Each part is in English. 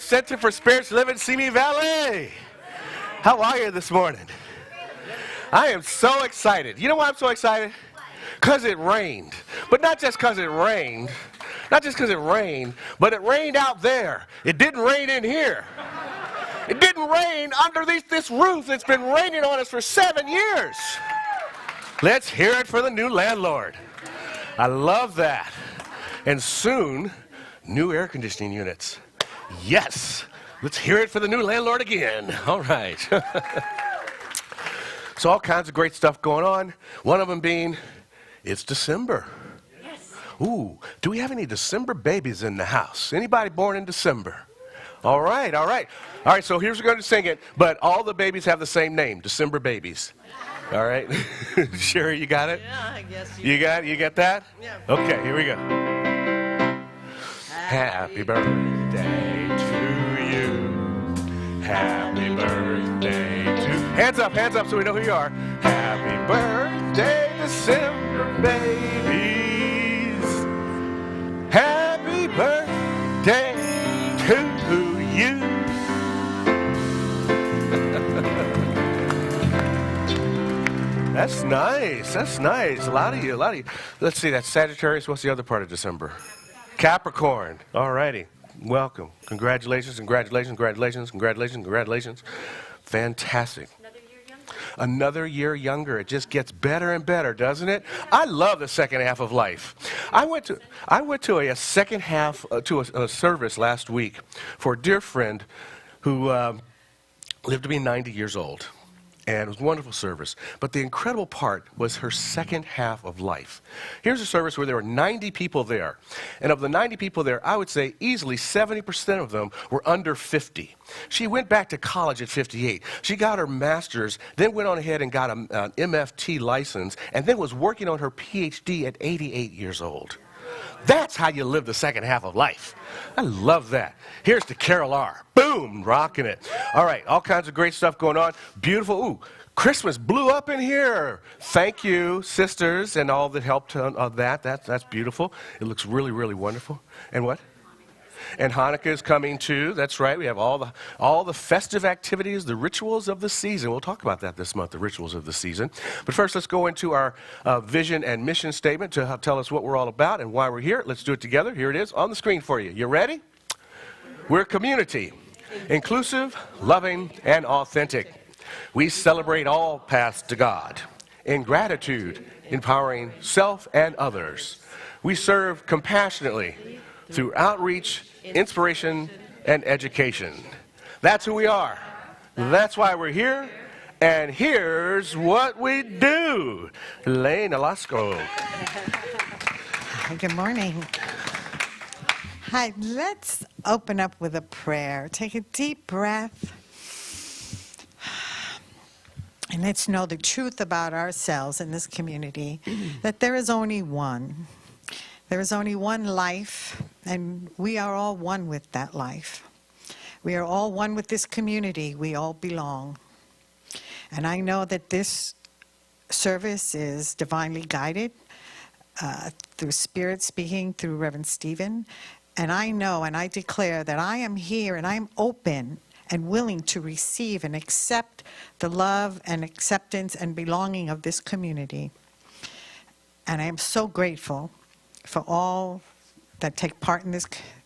Center for Spiritual Living, Simi Valley. How are you this morning? I am so excited. You know why I'm so excited? Because it rained. But not just because it rained. Not just because it rained, but it rained out there. It didn't rain in here. It didn't rain underneath this roof that's been raining on us for 7 years. Let's hear it for the new landlord. I love that. And soon, new air conditioning units. Yes. Let's hear it for the new landlord again. All right. So all kinds of great stuff going on. One of them being, it's December. Yes. Ooh, do we have any December babies in the house? Anybody born in December? All right, all right. All right, so here's we're going to sing it, but all the babies have the same name, December babies. All right? Cherie, you got it? Yeah, I guess you got it? You got that? Yeah. Okay, here we go. Happy birthday to you. Happy birthday to you. Hands up so we know who you are. Happy birthday, December babies. Happy birthday to you. That's nice. That's nice. A lot of you. Let's see, that's Sagittarius. What's the other part of December? Capricorn. All righty. Welcome. Congratulations, congratulations, congratulations, congratulations, congratulations. Fantastic. Another year younger. It just gets better and better, doesn't it? I love the second half of life. I went to a second half to a service last week for a dear friend who lived to be 90 years old. And it was a wonderful service. But the incredible part was her second half of life. Here's a service where there were 90 people there. And of the 90 people there, I would say easily 70% of them were under 50. She went back to college at 58. She got her master's, then went on ahead and got an MFT license, and then was working on her PhD at 88 years old. That's how you live the second half of life. I love that. Here's to Carol R. Boom, rocking it. All right, all kinds of great stuff going on. Beautiful. Ooh, Christmas blew up in here. Thank you, sisters, and all that helped on that. That's beautiful. It looks really, really wonderful. And what? And Hanukkah is coming too. That's right. We have all the festive activities, the rituals of the season. We'll talk about that this month, the rituals of the season. But first, let's go into our vision and mission statement to tell us what we're all about and why we're here. Let's do it together. Here it is on the screen for you. You ready? We're a community, inclusive, loving, and authentic. We celebrate all paths to God. In gratitude, empowering self and others. We serve compassionately through outreach, inspiration, and education. That's who we are. That's why we're here. And here's what we do. Elaine Ocasio. Good morning. Hi, let's open up with a prayer. Take a deep breath. And let's know the truth about ourselves in this community, that there is only one. There is only one life, and we are all one with that life. We are all one with this community. We all belong. And I know that this service is divinely guided through Spirit speaking through Reverend Stephen. And I know and I declare that I am here and I am open and willing to receive and accept the love and acceptance and belonging of this community. And I am so grateful for all that take part in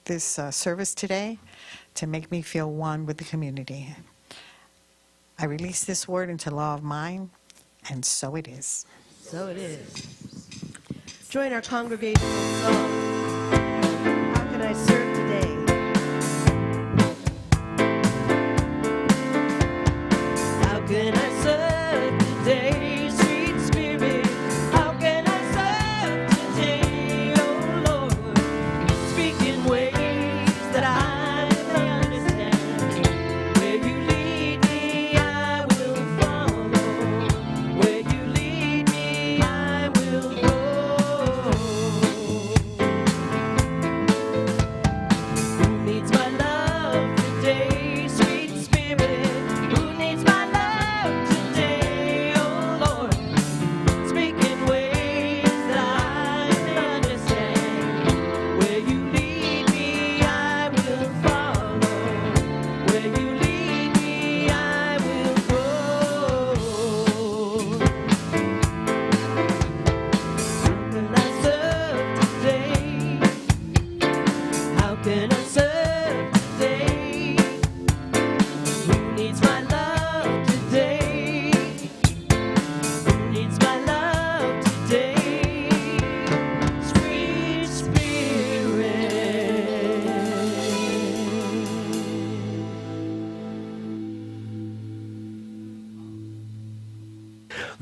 this service today to make me feel one with the community. I release this word into law of mind, and so it is. So it is. Join our congregation in song. How can I serve today? How can I serve today, sweet spirit? How can I serve today, oh Lord? Speak in ways that I may understand. Where you lead me, I will follow. Where you lead me, I will go.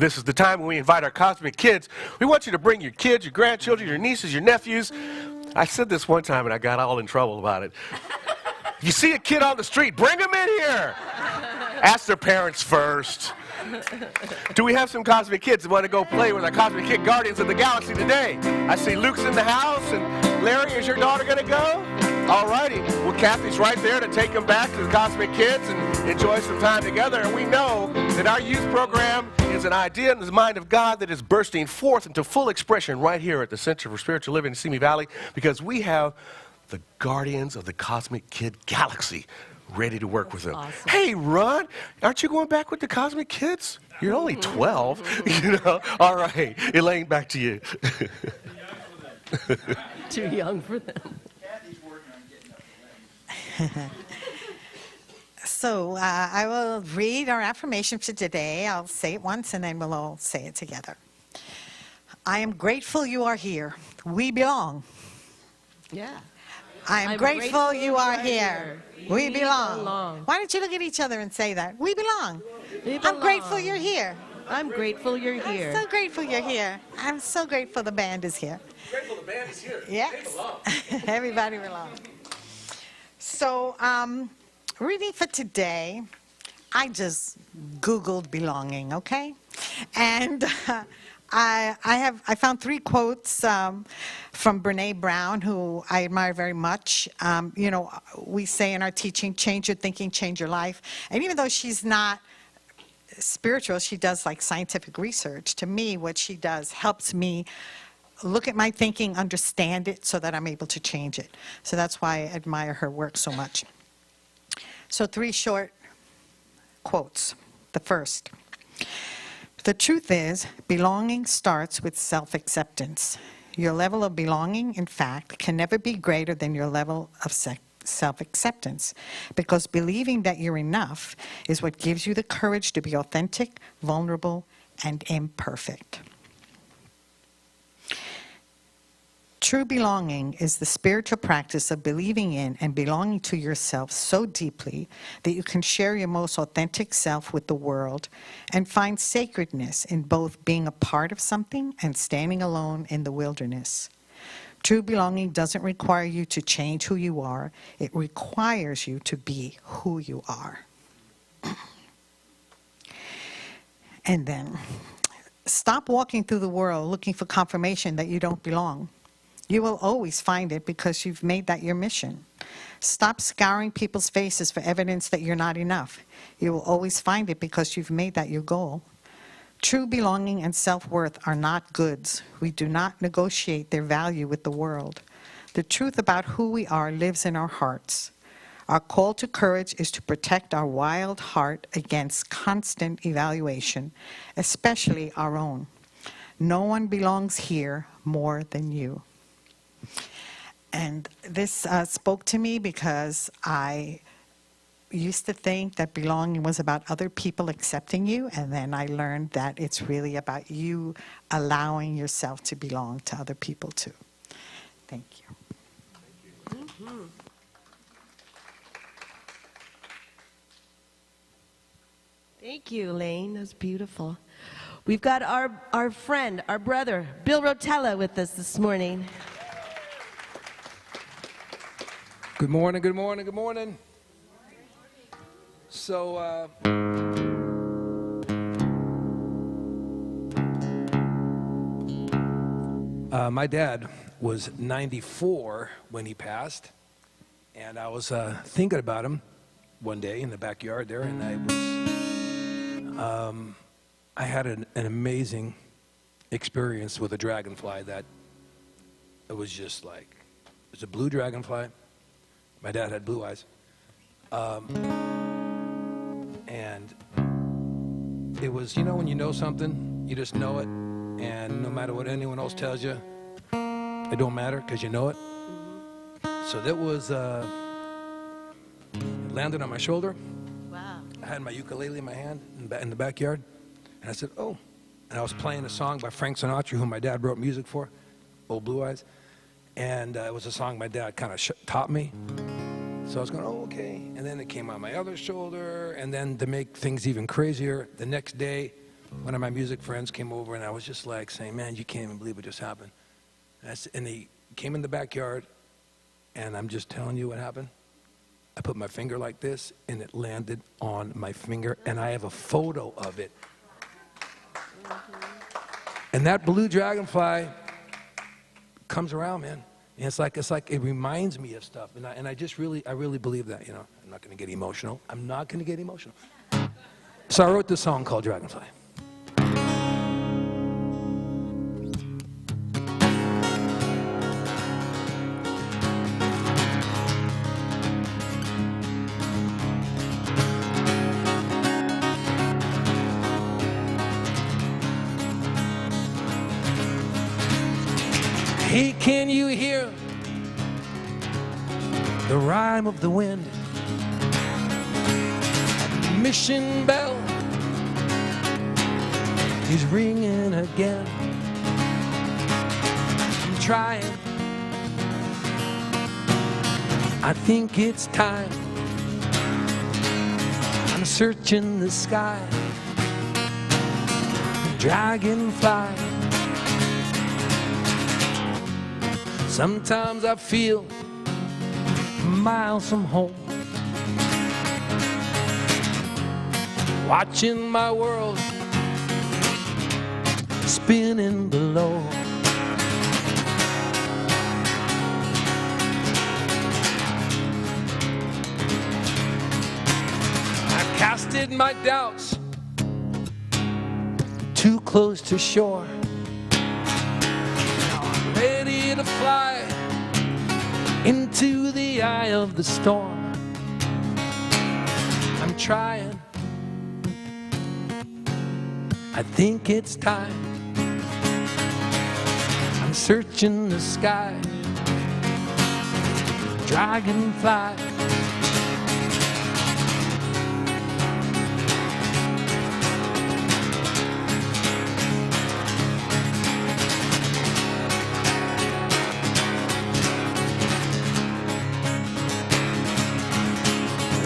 This is the time when we invite our cosmic kids. We want you to bring your kids, your grandchildren, your nieces, your nephews. I said this one time and I got all in trouble about it. If you see a kid on the street, bring them in here. Ask their parents first. Do we have some cosmic kids that want to go play with our cosmic kid guardians of the galaxy today? I see Luke's in the house, and Larry, is your daughter going to go? All righty. Well, Kathy's right there to take them back to the cosmic kids and enjoy some time together. And we know that our youth program is an idea in the mind of God that is bursting forth into full expression right here at the Center for Spiritual Living in Simi Valley, because we have the guardians of the cosmic kid galaxy ready to work with them. Awesome. Hey, Ron, aren't you going back with the cosmic kids? You're only 12, you know. All right, Elaine, back to you. Too young for them. So I will read our affirmation for today. I'll say it once and then we'll all say it together. I am grateful you are here. We belong. Yeah. I am grateful you are here. We belong. belong. Why don't you look at each other and say that? We belong. We I'm grateful belong. you're here. I'm grateful you're here. I'm so grateful you're here. I'm so grateful the band is here. Grateful the band is here. Yes. Everybody belongs. So, reading for today, I just Googled belonging, okay? And I found 3 quotes from Brene Brown, who I admire very much. You know, we say in our teaching, change your thinking, change your life. And even though she's not spiritual, she does like scientific research. To me, what she does helps me look at my thinking, understand it, so that I'm able to change it. So that's why I admire her work so much. So 3 short quotes. The first. The truth is, belonging starts with self-acceptance. Your level of belonging, in fact, can never be greater than your level of self-acceptance, because believing that you're enough is what gives you the courage to be authentic, vulnerable, and imperfect. True belonging is the spiritual practice of believing in and belonging to yourself so deeply that you can share your most authentic self with the world and find sacredness in both being a part of something and standing alone in the wilderness. True belonging doesn't require you to change who you are. It requires you to be who you are. And then, stop walking through the world looking for confirmation that you don't belong. You will always find it because you've made that your mission. Stop scouring people's faces for evidence that you're not enough. You will always find it because you've made that your goal. True belonging and self-worth are not goods. We do not negotiate their value with the world. The truth about who we are lives in our hearts. Our call to courage is to protect our wild heart against constant evaluation, especially our own. No one belongs here more than you. And this spoke to me because I used to think that belonging was about other people accepting you, and then I learned that it's really about you allowing yourself to belong to other people too. Thank you. Mm-hmm. Thank you, Elaine. That was beautiful. We've got our friend, our brother, Bill Rotella, with us this morning. Good morning, good morning, good morning. So, my dad was 94 when he passed, and I was thinking about him one day in the backyard there, and I had an amazing experience with a dragonfly that it was just like, it was a blue dragonfly. My dad had blue eyes. And it was, you know, when you know something, you just know it. And no matter what anyone else tells you, it don't matter because you know it. So that was, it landed on my shoulder. Wow. I had my ukulele in my hand in the backyard. And I said, oh. And I was playing a song by Frank Sinatra, who my dad wrote music for, Old Blue Eyes. And it was a song my dad kind of taught me. So I was going, oh, okay. And then it came on my other shoulder. And then to make things even crazier, the next day, one of my music friends came over, and I was just like saying, man, you can't even believe what just happened. And he came in the backyard, and I'm just telling you what happened. I put my finger like this, and it landed on my finger, and I have a photo of it. And that blue dragonfly comes around, man. And it's like it reminds me of stuff, and I really believe that. You know, I'm not going to get emotional. I'm not going to get emotional. So I wrote this song called Dragonfly. Hey, can you hear the rhyme of the wind? Mission bell is ringing again. I'm trying. I think it's time. I'm searching the sky. Dragonfly. Sometimes I feel miles from home, watching my world spinning below. I casted my doubts too close to shore. Ready to fly into the eye of the storm. I'm trying. I think it's time. I'm searching the sky. Dragonfly.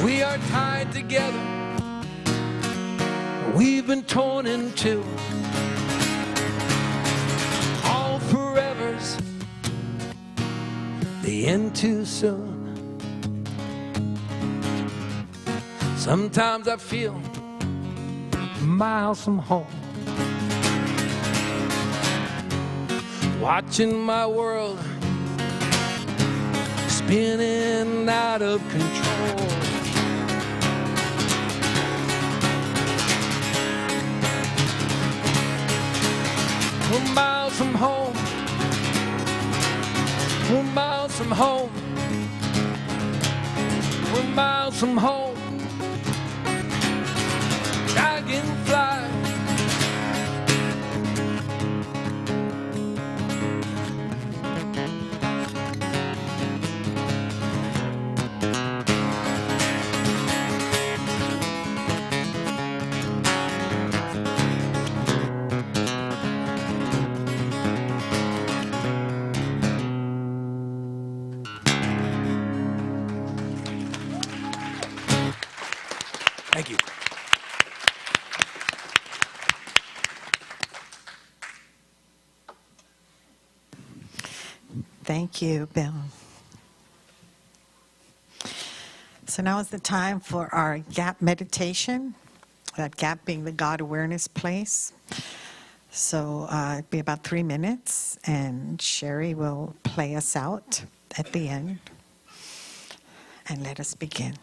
We are tied together. We've been torn in two. All forevers, the end too soon. Sometimes I feel miles from home, watching my world spinning out of control. We're miles from home. We're miles from home. We're miles from home. Dragonfly. Thank you. Thank you, Bill. So now is the time for our gap meditation, that gap being the God awareness place. So it'll be about 3 minutes, and Cherie will play us out at the end. And let us begin.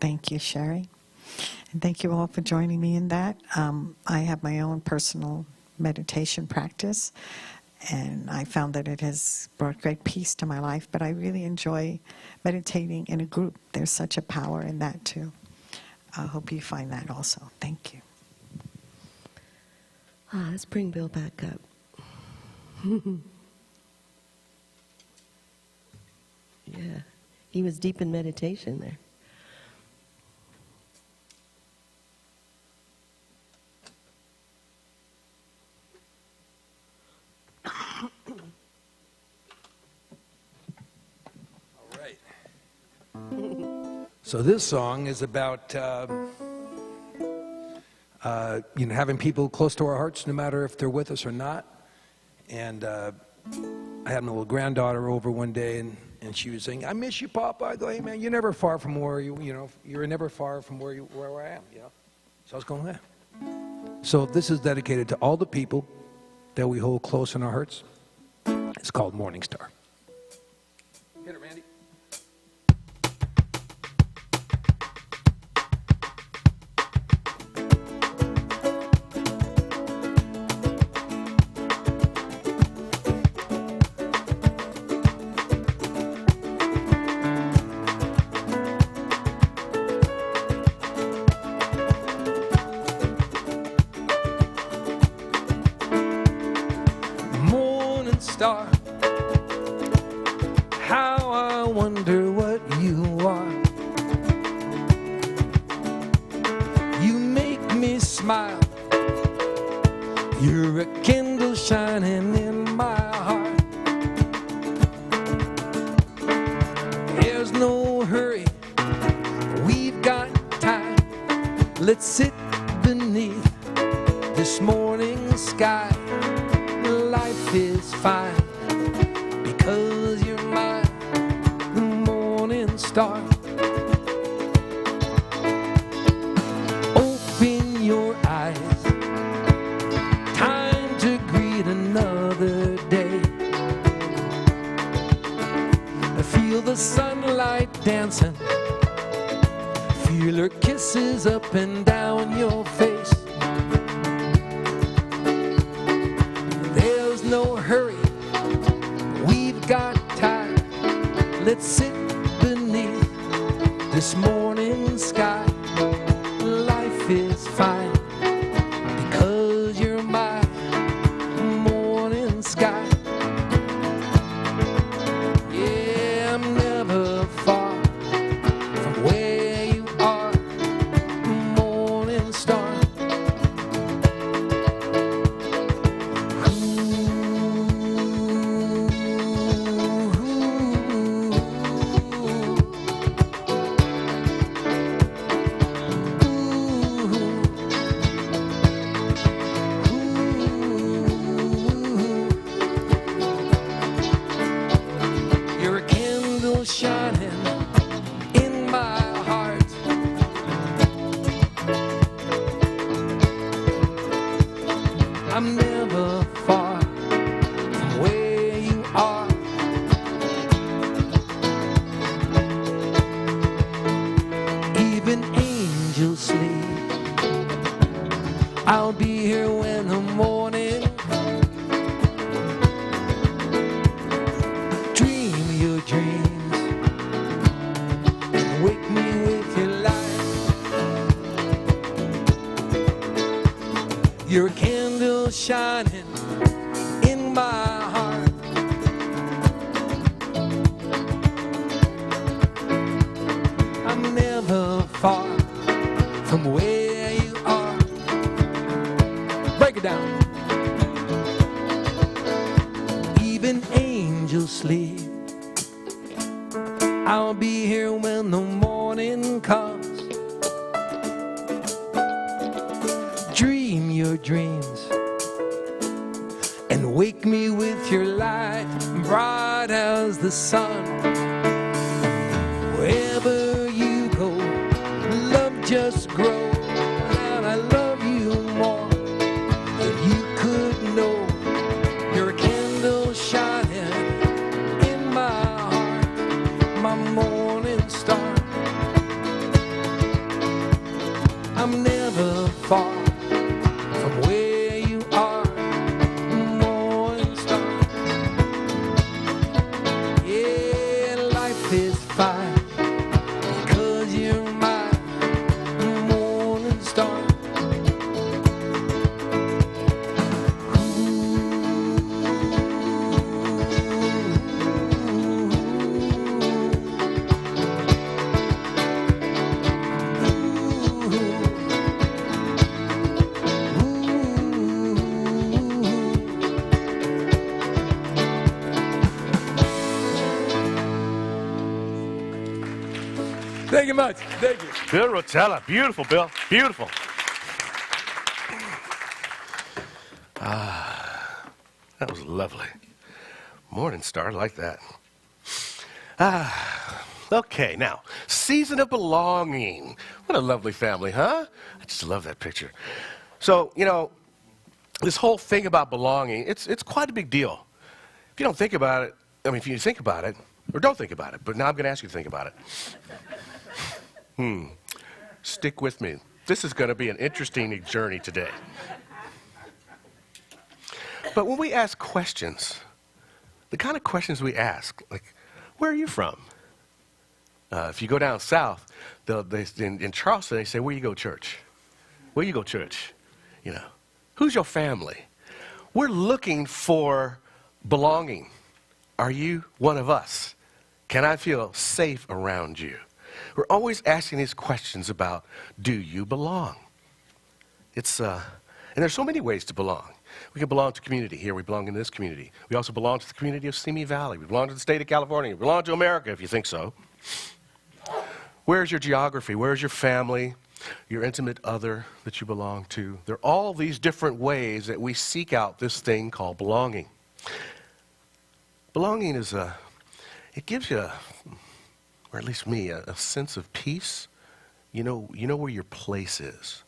Thank you, Cherie. And thank you all for joining me in that. I have my own personal meditation practice, and I found that it has brought great peace to my life, but I really enjoy meditating in a group. There's such a power in that, too. I hope you find that also. Thank you. Let's bring Bill back up. Yeah, he was deep in meditation there. So this song is about having people close to our hearts, no matter if they're with us or not. And I had my little granddaughter over one day, and she was saying, "I miss you, Papa." I go, "Hey, man, you're never far from where you're never far from where I am." So I was going, "Yeah." So this is dedicated to all the people that we hold close in our hearts. It's called Morning Star. Hit it, Randy. Star, how I wonder what you are. You make me smile. You're a candle shining in my heart. There's no hurry, we've got time. Let's sit beneath this morning sky. Life is fine because you're mine, the morning star. Open your eyes, time to greet another day. Feel the sunlight dancing, feel her kisses up and down your face. No hurry, we've got time. Let's sit beneath this morning sky. Life is fine because you're my morning sky. Yeah, I'm never far from where you are, morning star. Shining in my heart. I'm never far from where you are. Even angels sleep. I'll be here when the morning comes. Dream your dream. Wake me with your light. You're a candle shining in my heart. I'm never far from where you are. Break it down. Even angels sleep. I'll be here when the morning comes. Dream your dreams and wake me with your light, bright as the sun. Wherever you go, love just grows, and I love you more than you could know. You're a candle shining in my heart, my morning star. far from where you are, morning star. Yeah, life is fine because you're my morning star. Thank you much. Thank you. Bill Rotella. Beautiful, Bill. Beautiful. That was lovely. Morning star, I like that. Okay, now, season of belonging. What a lovely family, huh? I just love that picture. So, you know, this whole thing about belonging, it's quite a big deal. If you don't think about it, I mean, if you think about it, or don't think about it, but now I'm going to ask you to think about it. Stick with me. This is going to be an interesting journey today. But when we ask questions, the kind of questions we ask, like, where are you from? If you go down south, in Charleston, they say, where you go church? Where you go church? You know, who's your family? We're looking for belonging. Are you one of us? Can I feel safe around you? We're always asking these questions about, do you belong? And there's so many ways to belong. We can belong to community. Here we belong in this community. We also belong to the community of Simi Valley. We belong to the state of California. We belong to America, if you think so. Where's your geography? Where's your family? Your intimate other that you belong to? There are all these different ways that we seek out this thing called belonging. Belonging is it gives you, or at least me, a sense of peace. You know where your place is.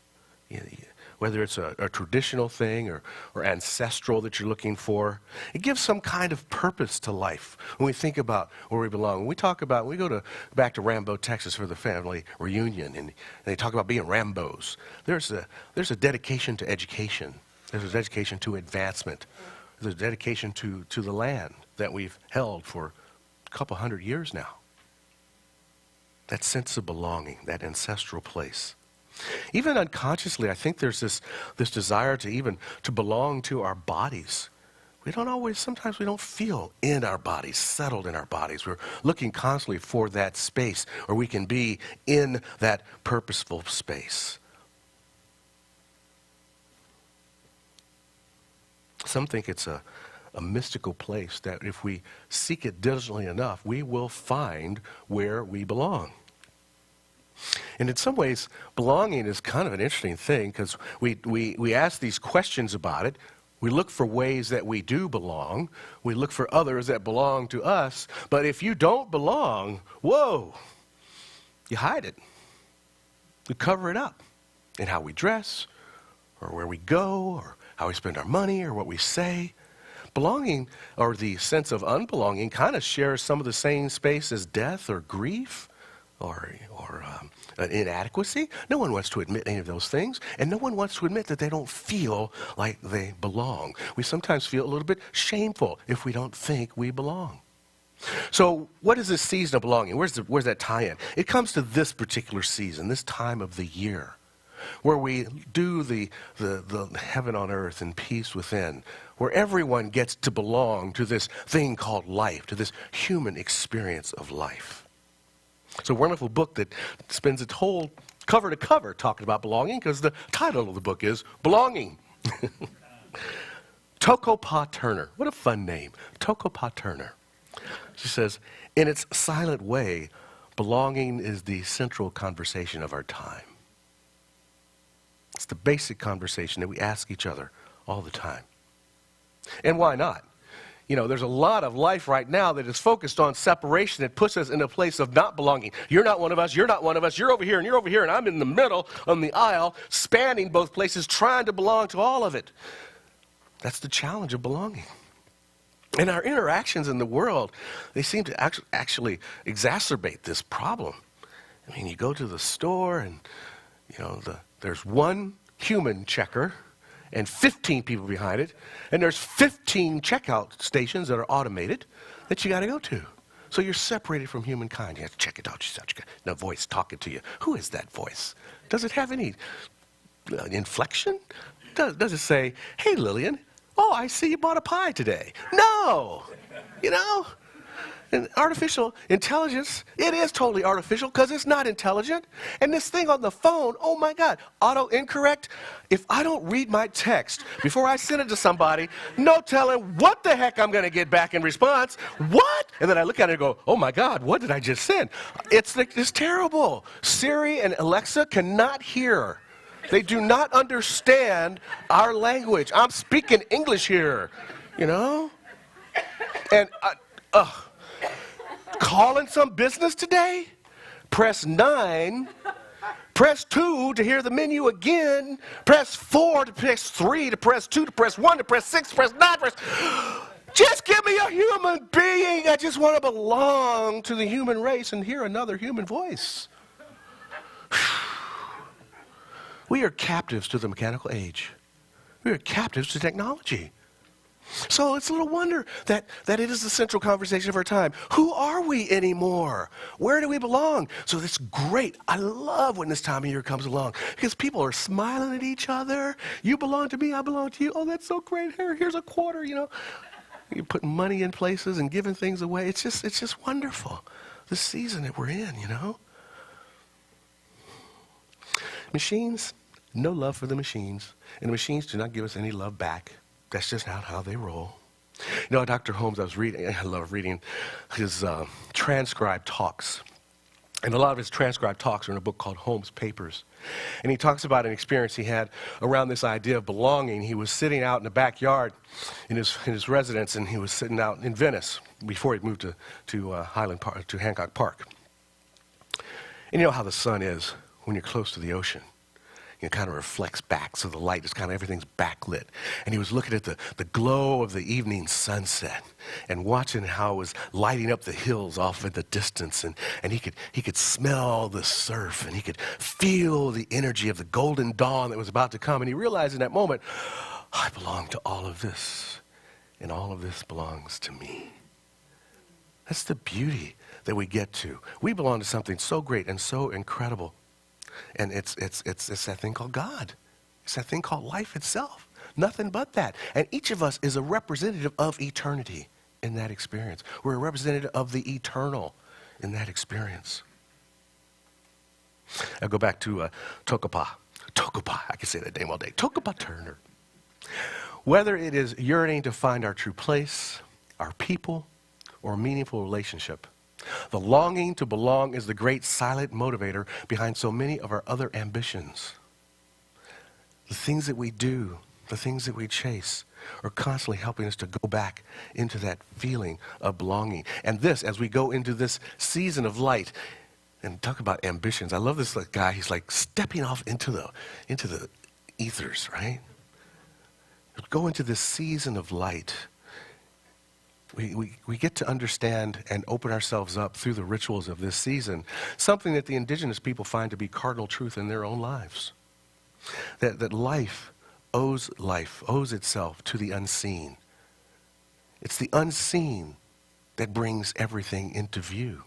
Whether it's a traditional thing or ancestral that you're looking for. It gives some kind of purpose to life when we think about where we belong. When we talk about, when we go back to Rambo, Texas for the family reunion, and they talk about being Rambos, there's a dedication to education. There's a dedication to advancement. There's a dedication to the land that we've held for a couple hundred years now. That sense of belonging, that ancestral place. Even unconsciously, I think there's this desire to belong to our bodies. Sometimes we don't feel in our bodies, settled in our bodies. We're looking constantly for that space where we can be in that purposeful space. Some think it's a mystical place that if we seek it diligently enough, we will find where we belong. And in some ways, belonging is kind of an interesting thing because we ask these questions about it. We look for ways that we do belong. We look for others that belong to us. But if you don't belong, whoa, you hide it. We cover it up in how we dress or where we go or how we spend our money or what we say. Belonging, or the sense of unbelonging, kind of shares some of the same space as death or grief or inadequacy. No one wants to admit any of those things, and no one wants to admit that they don't feel like they belong. We sometimes feel a little bit shameful if we don't think we belong. So what is this season of belonging? Where's that tie-in? It comes to this particular season, this time of the year, where we do the heaven on earth and peace within, where everyone gets to belong to this thing called life, to this human experience of life. It's a wonderful book that spends its whole cover to cover talking about belonging because the title of the book is Belonging. Toko-Pa Turner. What a fun name. Toko-Pa Turner. She says, in its silent way, belonging is the central conversation of our time. It's the basic conversation that we ask each other all the time. And why not? You know, there's a lot of life right now that is focused on separation that puts us in a place of not belonging. You're not one of us, you're not one of us, you're over here and you're over here, and I'm in the middle on the aisle, spanning both places, trying to belong to all of it. That's the challenge of belonging. And our interactions in the world, they seem to actually exacerbate this problem. I mean, you go to the store and, you know, there's one human checker and 15 people behind it, and there's 15 checkout stations that are automated that you got to go to. So you're separated from humankind. You have to check it out. No voice talking to you. Who is that voice? Does it have any inflection? Does it say, hey, Lillian, oh, I see you bought a pie today? No. You know? And artificial intelligence, it is totally artificial because it's not intelligent. And this thing on the phone, oh my God, auto-incorrect. If I don't read my text before I send it to somebody, no telling what the heck I'm going to get back in response. What? And then I look at it and go, oh my God, what did I just send? It's terrible. Siri and Alexa cannot hear. They do not understand our language. I'm speaking English here, you know? And, calling some business today? Press 9. Press 2 to hear the menu again. Press 4 to press 3 to press 2 to press 1 to press 6 to press 9 to press... Just give me a human being. I just want to belong to the human race and hear another human voice. We are captives to the mechanical age. We are captives to technology. So it's a little wonder that it is the central conversation of our time. Who are we anymore? Where do we belong? So it's great. I love when this time of year comes along because people are smiling at each other. You belong to me, I belong to you. Oh, that's so great. Here's a quarter, you know. You're putting money in places and giving things away. It's just wonderful. The season that we're in, you know. Machines, no love for the machines. And the machines do not give us any love back. That's just not how they roll. You know, Dr. Holmes, I love reading his transcribed talks. And a lot of his transcribed talks are in a book called Holmes' Papers. And he talks about an experience he had around this idea of belonging. He was sitting out in the backyard in his residence, and he was sitting out in Venice before he moved to Highland Park, to Hancock Park. And you know how the sun is when you're close to the ocean. It kind of reflects back, so the light is kind of, everything's backlit. And he was looking at the glow of the evening sunset and watching how it was lighting up the hills off in the distance. And he could smell the surf, and he could feel the energy of the golden dawn that was about to come. And he realized in that moment, I belong to all of this, and all of this belongs to me. That's the beauty that we get to. We belong to something so great and so incredible. And it's that thing called God. It's that thing called life itself. Nothing but that. And each of us is a representative of eternity in that experience. We're a representative of the eternal in that experience. I'll go back to Tokapa. I can say that name all day. Tokapa Turner. Whether it is yearning to find our true place, our people, or a meaningful relationship, the longing to belong is the great silent motivator behind so many of our other ambitions. The things that we do, the things that we chase, are constantly helping us to go back into that feeling of belonging. And this, as we go into this season of light, and talk about ambitions. I love this guy. He's like stepping off into the ethers, right? Go into this season of light. We get to understand and open ourselves up through the rituals of this season, something that the indigenous people find to be cardinal truth in their own lives. That life owes itself to the unseen. It's the unseen that brings everything into view.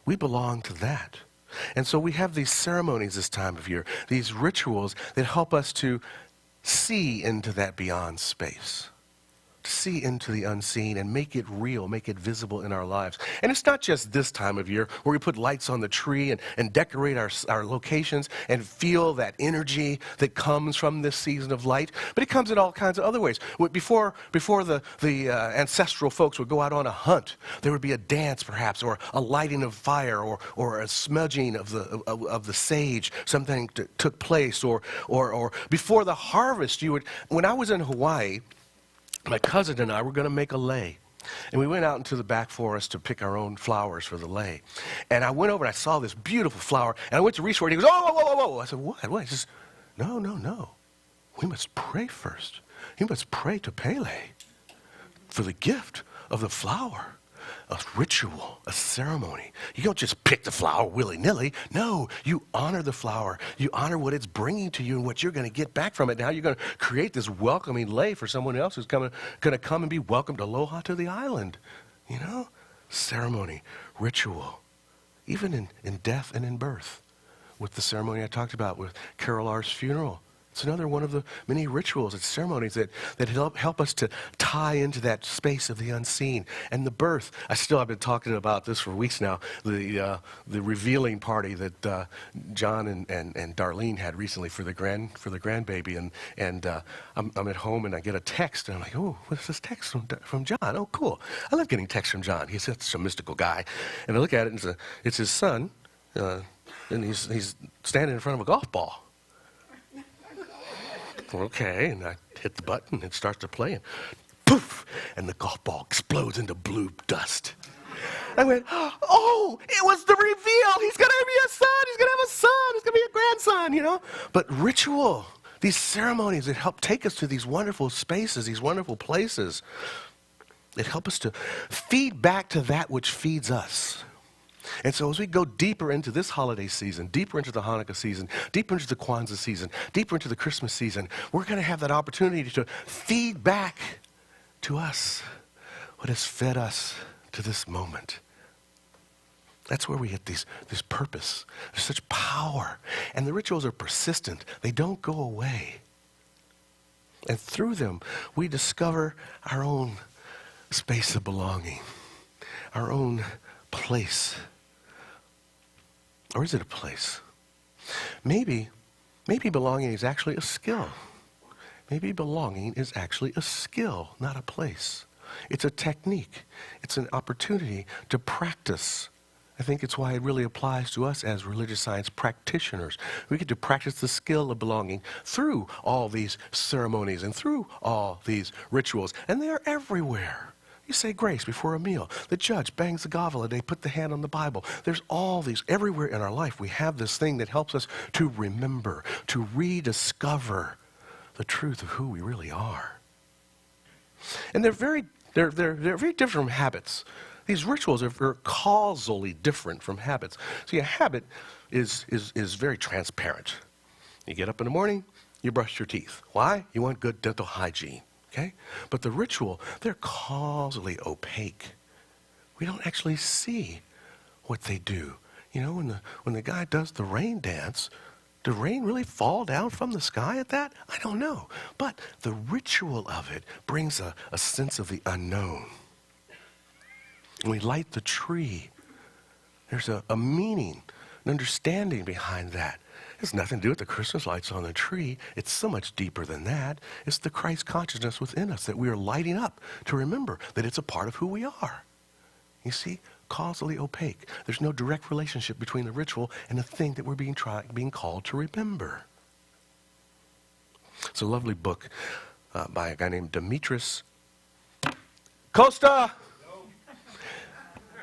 We belong to that. And so we have these ceremonies this time of year, these rituals that help us to see into that beyond space. See into the unseen and make it real, make it visible in our lives. And it's not just this time of year where we put lights on the tree and decorate our locations and feel that energy that comes from this season of light, but it comes in all kinds of other ways. Before the ancestral folks would go out on a hunt, there would be a dance perhaps, or a lighting of fire, or a smudging of the sage, something took place, or before the harvest, when I was in Hawaii, my cousin and I were going to make a lei. And we went out into the back forest to pick our own flowers for the lei. And I went over and I saw this beautiful flower. And I went to reach for it. And he goes, oh, whoa, whoa, whoa. I said, what? He says, no. We must pray first. You must pray to Pele for the gift of the flower. a ritual, a ceremony. You don't just pick the flower willy-nilly. No, you honor the flower. You honor what it's bringing to you and what you're going to get back from it. Now you're going to create this welcoming lei for someone else who's going to come and be welcomed aloha to the island. You know? Ceremony, ritual, even in death and in birth. With the ceremony I talked about with Carol R.'s funeral. It's another one of the many rituals and ceremonies that help us to tie into that space of the unseen. And the birth, I've been talking about this for weeks now, the revealing party that John and Darlene had recently for the grandbaby. And I'm at home and I get a text and I'm like, oh, what's this text from John? Oh, cool. I love getting texts from John. He's such a mystical guy. And I look at it and it's his son, and he's standing in front of a golf ball. Okay, and I hit the button, and it starts to play, and poof, and the golf ball explodes into blue dust. I went, oh, it was the reveal. He's going to be a son. He's going to have a son. He's going to be a grandson, you know. But ritual, these ceremonies that help take us to these wonderful spaces, these wonderful places, it help us to feed back to that which feeds us. And so as we go deeper into this holiday season, deeper into the Hanukkah season, deeper into the Kwanzaa season, deeper into the Christmas season, we're going to have that opportunity to feed back to us what has fed us to this moment. That's where we get this purpose. There's such power. And the rituals are persistent. They don't go away. And through them, we discover our own space of belonging, our own place. Or is it a place? Maybe belonging is actually a skill. Maybe belonging is actually a skill, not a place. It's a technique. It's an opportunity to practice. I think it's why it really applies to us as religious science practitioners. We get to practice the skill of belonging through all these ceremonies and through all these rituals. And they are everywhere. You say grace before a meal. The judge bangs the gavel and they put the hand on the Bible. There's all these, everywhere in our life, we have this thing that helps us to remember, to rediscover the truth of who we really are. And they're very different from habits. These rituals are causally different from habits. See, a habit is very transparent. You get up in the morning, you brush your teeth. Why? You want good dental hygiene. Okay? But the ritual, they're causally opaque. We don't actually see what they do. You know, when the guy does the rain dance, did rain really fall down from the sky at that? I don't know. But the ritual of it brings a sense of the unknown. When we light the tree, there's a meaning, an understanding behind that. It has nothing to do with the Christmas lights on the tree. It's so much deeper than that. It's the Christ consciousness within us that we are lighting up to remember that it's a part of who we are. You see, causally opaque. There's no direct relationship between the ritual and the thing that we're being called to remember. It's a lovely book by a guy named Demetris Costa.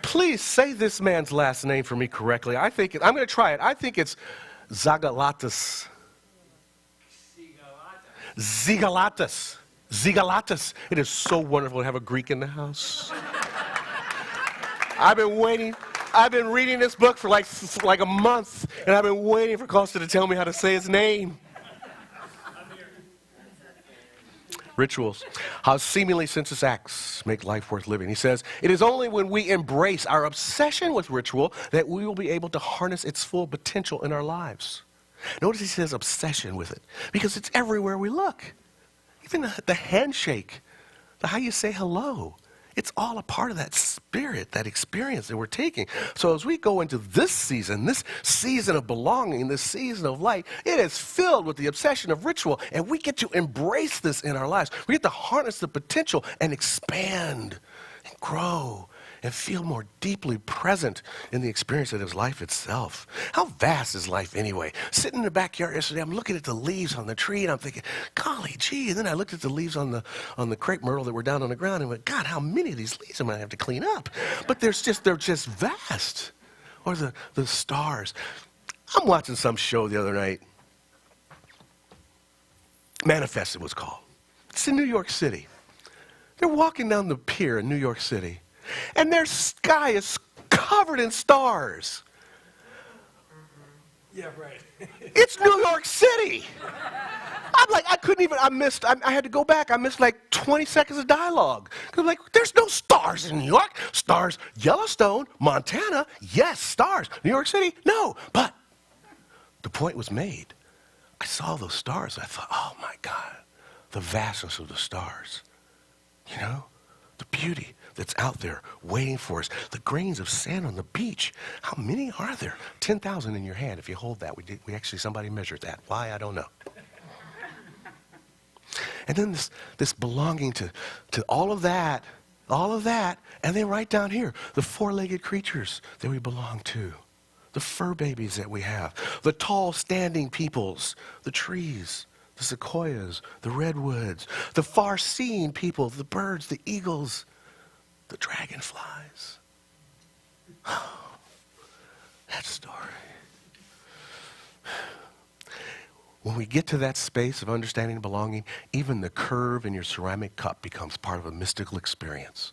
Please say this man's last name for me correctly. I'm going to try it. I think it's Zagalatas. Zigalatas. It is so wonderful to have a Greek in the house. I've been waiting. I've been reading this book for like a month, and I've been waiting for Costa to tell me how to say his name. Rituals, how seemingly senseless acts make life worth living. He says, it is only when we embrace our obsession with ritual that we will be able to harness its full potential in our lives. Notice he says obsession with it, because it's everywhere we look. Even the handshake, how you say hello. It's all a part of that spirit, that experience that we're taking. So as we go into this season of belonging, this season of light, it is filled with the obsession of ritual, and we get to embrace this in our lives. We get to harness the potential and expand and grow and feel more deeply present in the experience that is life itself. How vast is life anyway? Sitting in the backyard yesterday, I'm looking at the leaves on the tree, and I'm thinking, golly gee. And then I looked at the leaves on the crepe myrtle that were down on the ground and went, God, how many of these leaves am I going to have to clean up? But they're just vast. Or the stars. I'm watching some show the other night. Manifest, it was called. It's in New York City. They're walking down the pier in New York City. and their sky is covered in stars. Yeah, right. It's New York City. I'm like, I couldn't even, I had to go back. I missed like 20 seconds of dialogue. 'Cause I'm like, there's no stars in New York. Stars, Yellowstone, Montana, yes, stars. New York City, no. But the point was made. I saw those stars. I thought, oh my God, the vastness of the stars. You know, the beauty that's out there waiting for us. The grains of sand on the beach. How many are there? 10,000 in your hand. If you hold that, we actually, somebody measured that. Why, I don't know. And then this belonging to all of that, and then right down here, the four-legged creatures that we belong to, the fur babies that we have, the tall standing peoples, the trees, the sequoias, the redwoods, the far-seeing people, the birds, the eagles, the dragonflies. Oh, that story. When we get to that space of understanding and belonging, even the curve in your ceramic cup becomes part of a mystical experience.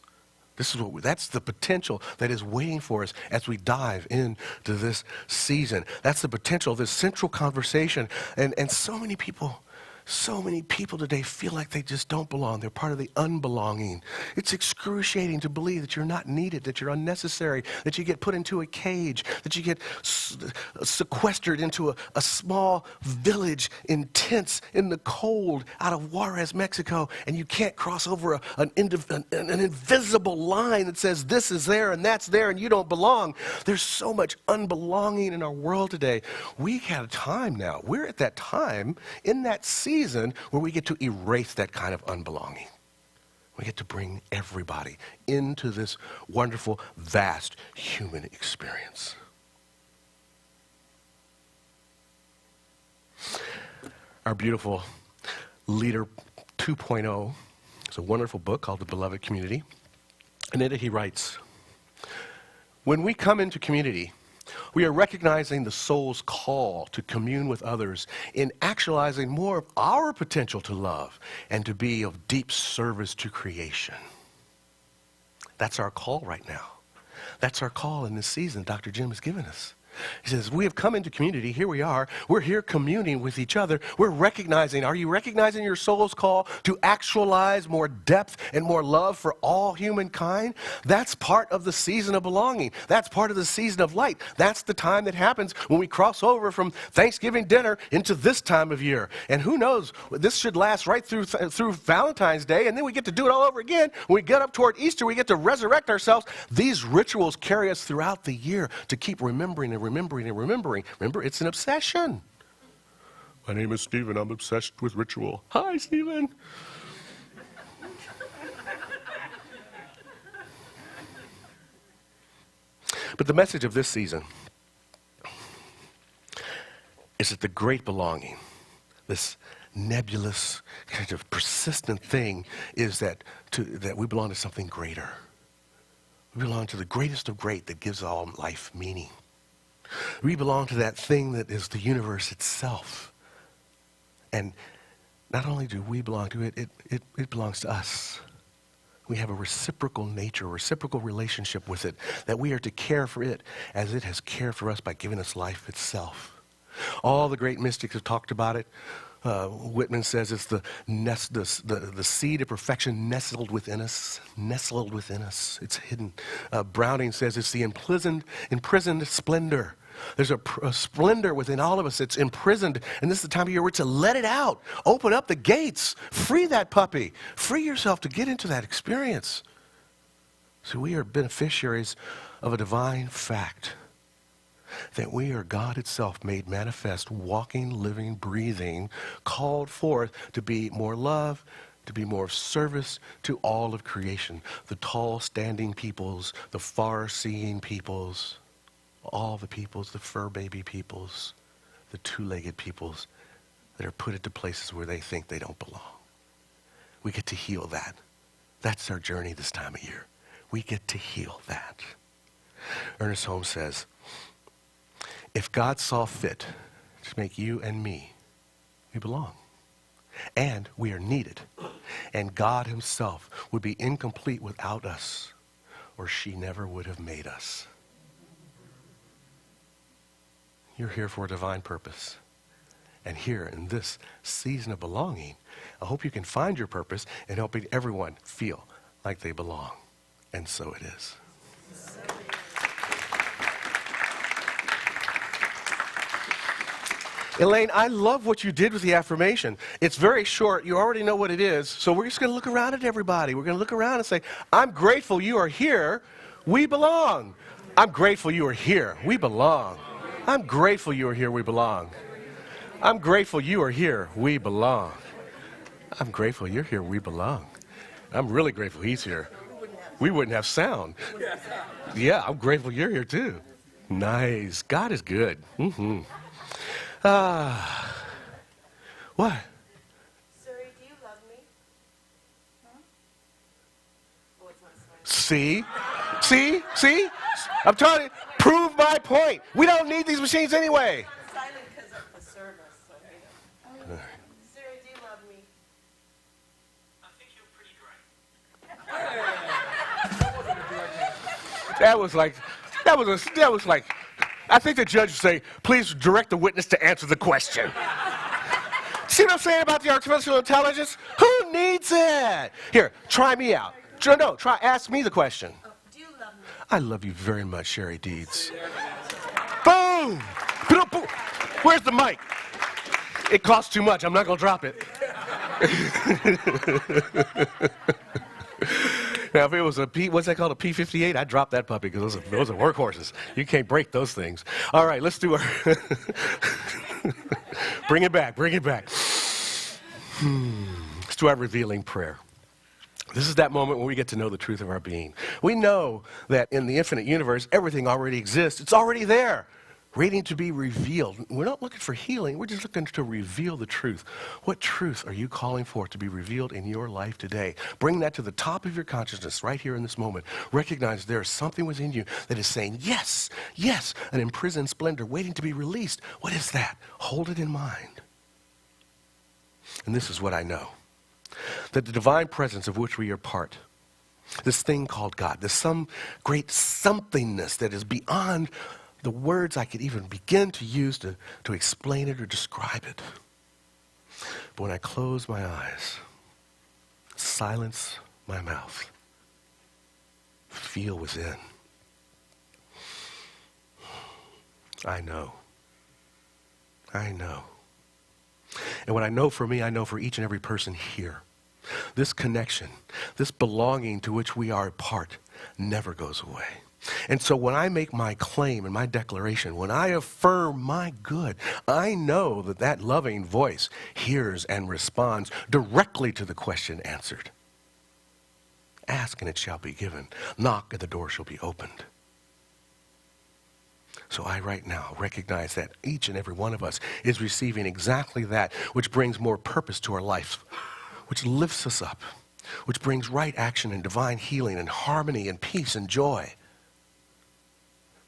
That's the potential that is waiting for us as we dive into this season. That's the potential of this central conversation. And so many people today feel like they just don't belong. They're part of the unbelonging. It's excruciating to believe that you're not needed, that you're unnecessary, that you get put into a cage, that you get sequestered into a small village in tents in the cold out of Juarez, Mexico, and you can't cross over an invisible line that says this is there and that's there and you don't belong. There's so much unbelonging in our world today. We had a time now. We're at that time in that season where we get to erase that kind of unbelonging. We get to bring everybody into this wonderful, vast human experience. Our beautiful Leader 2.0 is a wonderful book called The Beloved Community. And in it he writes, when we come into community, we are recognizing the soul's call to commune with others in actualizing more of our potential to love and to be of deep service to creation. That's our call right now. That's our call in this season Dr. Jim has given us. He says, we have come into community. Here we are. We're here communing with each other. We're recognizing, are you recognizing your soul's call to actualize more depth and more love for all humankind? That's part of the season of belonging. That's part of the season of light. That's the time that happens when we cross over from Thanksgiving dinner into this time of year. And who knows, this should last right through Valentine's Day, and then we get to do it all over again. When we get up toward Easter, we get to resurrect ourselves. These rituals carry us throughout the year to keep remembering and remembering and remembering. Remember, it's an obsession. My name is Stephen. I'm obsessed with ritual. Hi, Stephen. But the message of this season is that the great belonging, this nebulous, kind of persistent thing, is that we belong to something greater. We belong to the greatest of great that gives all life meaning. We belong to that thing that is the universe itself. And not only do we belong to it, it belongs to us. We have a reciprocal nature, a reciprocal relationship with it, that we are to care for it as it has cared for us by giving us life itself. All the great mystics have talked about it. Whitman says it's the seed of perfection nestled within us. It's hidden. Browning says it's the imprisoned splendor. There's a splendor within all of us that's imprisoned, and this is the time of year we're to let it out. Open up the gates. Free that puppy. Free yourself to get into that experience. So we are beneficiaries of a divine fact, that we are God itself made manifest, walking, living, breathing, called forth to be more love, to be more of service to all of creation. The tall standing peoples, the far seeing peoples, all the peoples, the fur baby peoples, the two-legged peoples that are put into places where they think they don't belong. We get to heal that. That's our journey this time of year. We get to heal that. Ernest Holmes says, if God saw fit to make you and me, we belong. And we are needed. And God himself would be incomplete without us. or she never would have made us. You're here for a divine purpose. And here in this season of belonging, I hope you can find your purpose in helping everyone feel like they belong. And so it is. Elaine, I love what you did with the affirmation. It's very short. You already know what it is. So we're just going to look around at everybody. We're going to look around and say, I'm grateful you are here. We belong. I'm grateful you are here. We belong. I'm grateful you are here. We belong. I'm grateful you are here. We belong. I'm grateful you're here. We belong. I'm really grateful he's here. We wouldn't have sound. Yeah, I'm grateful you're here too. Nice. God is good. Mm-hmm. What? Cherie, do you love me? Oh, it's not See? smiling. See? I'm trying to prove my point. We don't need these machines anyway. I'm silent because of the service. So Cherie, do you love me? I think you're pretty great. That was like, I think the judge would say, please direct the witness to answer the question. See what I'm saying about the artificial intelligence? Who needs it? Here, try me out. No, ask me the question. Oh, do you love me? I love you very much, Cherie Deeds. Boom! Boom! Where's the mic? It costs too much. I'm not going to drop it. Now, if it was a what's that called, a P-58, I'd drop that puppy because those are workhorses. You can't break those things. All right, let's do our... Bring it back. Let's do our revealing prayer. This is that moment when we get to know the truth of our being. We know that in the infinite universe, everything already exists. It's already there, waiting to be revealed. We're not looking for healing. We're just looking to reveal the truth. What truth are you calling for to be revealed in your life today? Bring that to the top of your consciousness right here in this moment. Recognize there is something within you that is saying, yes, yes, an imprisoned splendor waiting to be released. What is that? Hold it in mind. And this is what I know. That the divine presence of which we are part, this thing called God, this some great somethingness that is beyond the words I could even begin to use to explain it or describe it. But when I close my eyes, silence my mouth, feel within, I know. And what I know for me, I know for each and every person here. This connection, this belonging to which we are a part, never goes away. And so when I make my claim and my declaration, when I affirm my good, I know that that loving voice hears and responds directly to the question answered. Ask and it shall be given. Knock and the door shall be opened. So I right now recognize that each and every one of us is receiving exactly that which brings more purpose to our life, which lifts us up, which brings right action and divine healing and harmony and peace and joy.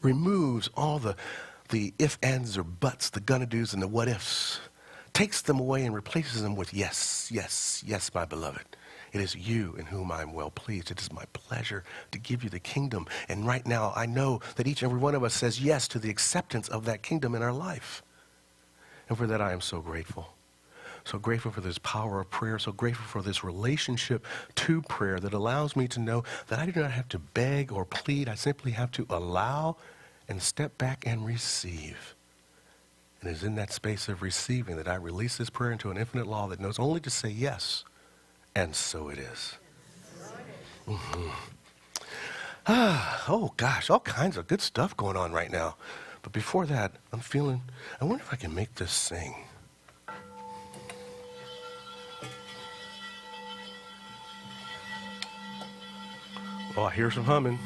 Removes all the if, ands, or buts, the gonna do's and the what ifs. Takes them away and replaces them with yes, yes, yes, my beloved. It is you in whom I am well pleased. It is my pleasure to give you the kingdom. And right now, I know that each and every one of us says yes to the acceptance of that kingdom in our life. And for that, I am so grateful. So grateful for this power of prayer. So grateful for this relationship to prayer that allows me to know that I do not have to beg or plead. I simply have to allow and step back and receive. And it is in that space of receiving that I release this prayer into an infinite law that knows only to say yes. And so it is. Mm-hmm. Oh gosh, all kinds of good stuff going on right now. But before that, I wonder if I can make this sing. Oh, I hear some humming.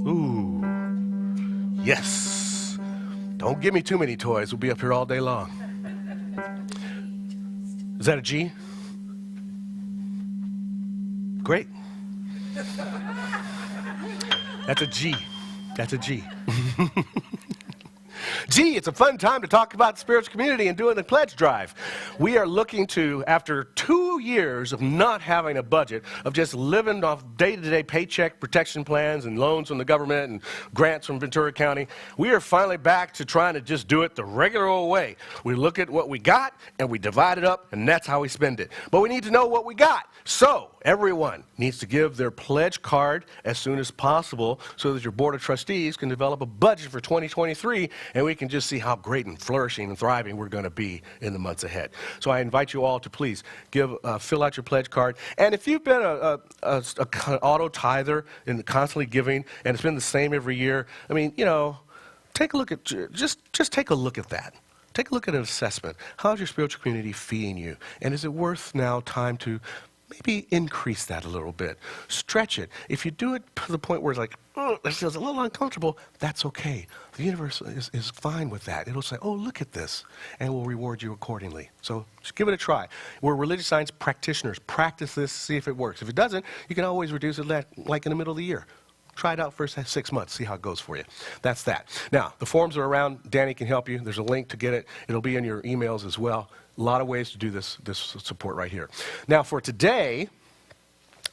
Ooh, yes. Don't give me too many toys. We'll be up here all day long. Is that a G? Great. That's a G. Gee, it's a fun time to talk about the spiritual community and doing the pledge drive. We are looking to, after 2 years of not having a budget, of just living off day-to-day paycheck protection plans and loans from the government and grants from Ventura County, we are finally back to trying to just do it the regular old way. We look at what we got and we divide it up, and that's how we spend it. But we need to know what we got. So everyone needs to give their pledge card as soon as possible so that your board of trustees can develop a budget for 2023, and we can just see how great and flourishing and thriving we're going to be in the months ahead. So I invite you all to please fill out your pledge card. And if you've been an auto tither and constantly giving, and it's been the same every year, I mean, you know, take a look at, just take a look at that. Take a look at an assessment. How's your spiritual community feeding you? And is it worth now time to maybe increase that a little bit? Stretch it. If you do it to the point where it's like, oh, that feels a little uncomfortable, that's okay. The universe is fine with that. It'll say, oh, look at this, and will reward you accordingly. So just give it a try. We're religious science practitioners. Practice this, see if it works. If it doesn't, you can always reduce it like in the middle of the year. Try it out for 6 months, see how it goes for you. That's that. Now, the forms are around. Danny can help you. There's a link to get it. It'll be in your emails as well. A lot of ways to do this support right here. Now, for today,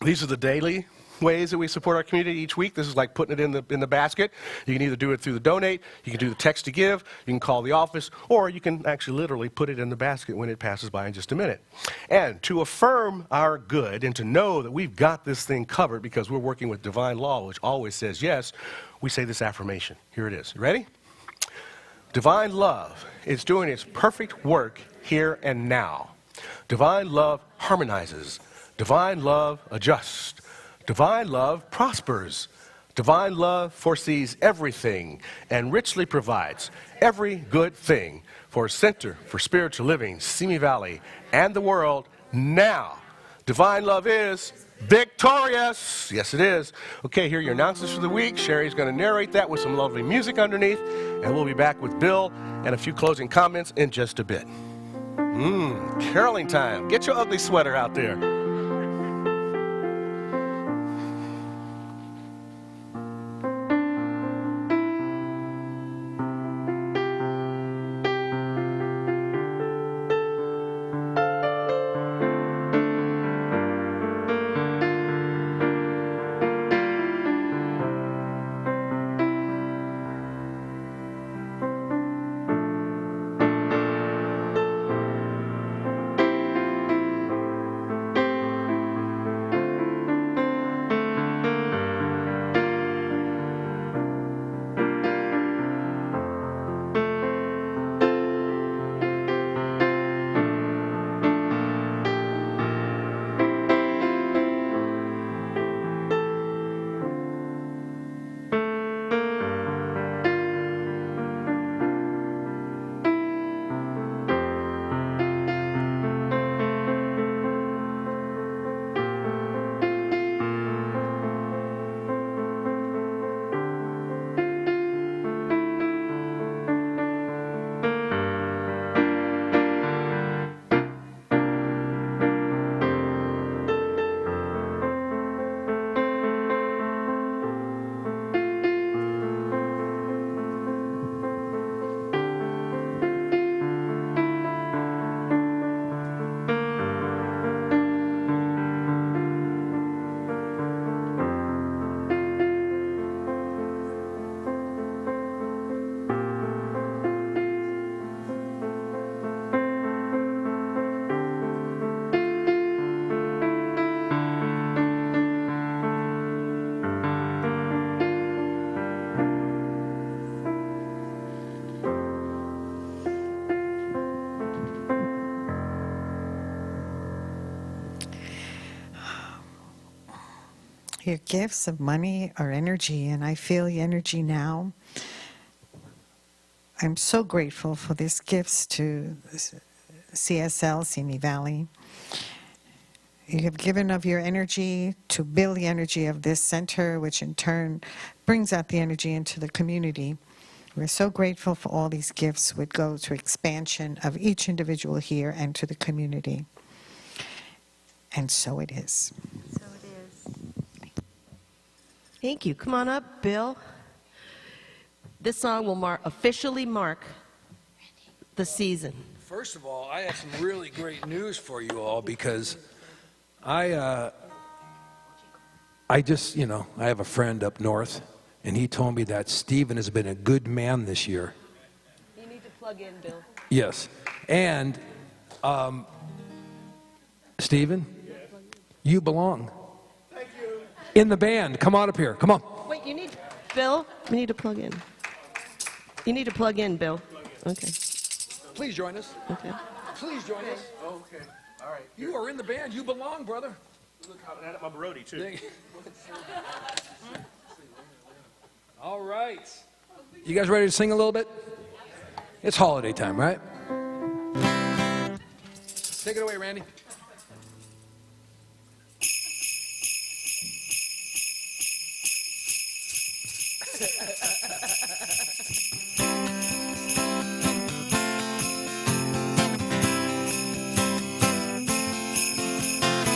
these are the daily ways that we support our community each week. This is like putting it in the basket. You can either do it through the donate, you can do the text to give, you can call the office, or you can actually literally put it in the basket when it passes by in just a minute. And to affirm our good and to know that we've got this thing covered because we're working with divine law, which always says yes, we say this affirmation. Here it is. You ready? Divine love is doing its perfect work here and now. Divine love harmonizes. Divine love adjusts. Divine love prospers. Divine love foresees everything and richly provides every good thing for Center for Spiritual Living, Simi Valley, and the world now. Divine love is victorious. Yes, it is. Okay, here are your announcements for the week. Cherie's going to narrate that with some lovely music underneath, and we'll be back with Bill and a few closing comments in just a bit. Caroling time. Get your ugly sweater out there. Your gifts of money or energy, and I feel the energy now. I'm so grateful for these gifts to CSL, Simi Valley. You have given of your energy to build the energy of this center, which in turn brings out the energy into the community. We're so grateful for all these gifts which go to expansion of each individual here and to the community. And so it is. So it is. Thank you. Come on up, Bill. This song will officially mark the season. First of all, I have some really great news for you all because I just, I have a friend up north, and he told me that Stephen has been a good man this year. You need to plug in, Bill. Yes. And, Stephen, you belong. Thank you. In the band. Come on up here. Come on. Wait, Bill, we need to plug in. You need to plug in, Bill. Okay. Please join us. Okay. Please join us. Okay. All right. You are in the band. You belong, brother. Look how I had my Brody, too. All right. You guys ready to sing a little bit? It's holiday time, right? Take it away, Randy.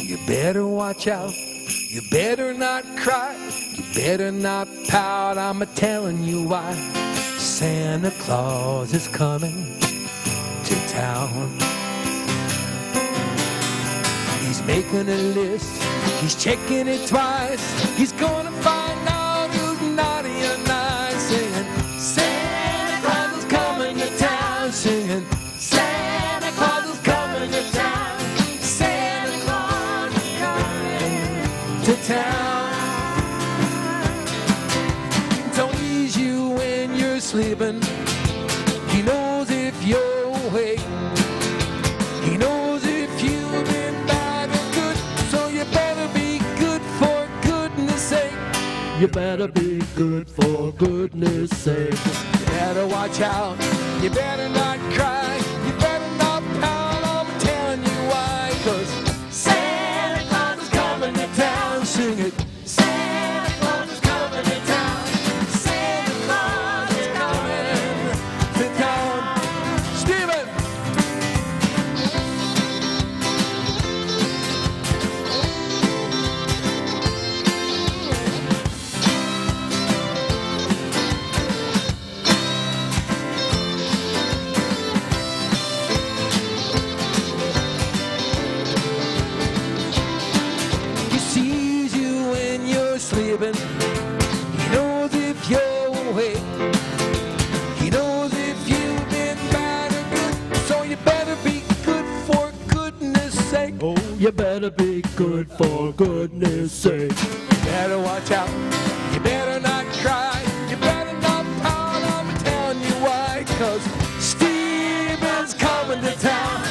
You better watch out. You better not cry. You better not pout. I'm a-telling you why. Santa Claus is coming to town. He's making a list. He's checking it twice. He's gonna find out who's naughty or nice. Singing, Santa Claus is coming to town. Singing, Santa Claus is coming to town. Santa Claus is coming to town. Don't ease you when you're sleeping. He knows if you're awake. He knows if you've been bad or good. So you better be good for goodness sake. You better be good for goodness sake. You better watch out. You better not cry. You better not pout. I'm telling you why. 'Cause Santa Claus is coming to town. Sing it. Santa Claus is coming to town. Santa Claus is coming to town. Stephen! He sees you when you're sleeping. He knows if you're awake. He knows if you've been bad or good. So you better be good for goodness sake. Oh, you better be good for goodness sake. You better watch out. You better not cry. You better not pout. I'm telling you why. 'Cause Stephen's coming to town.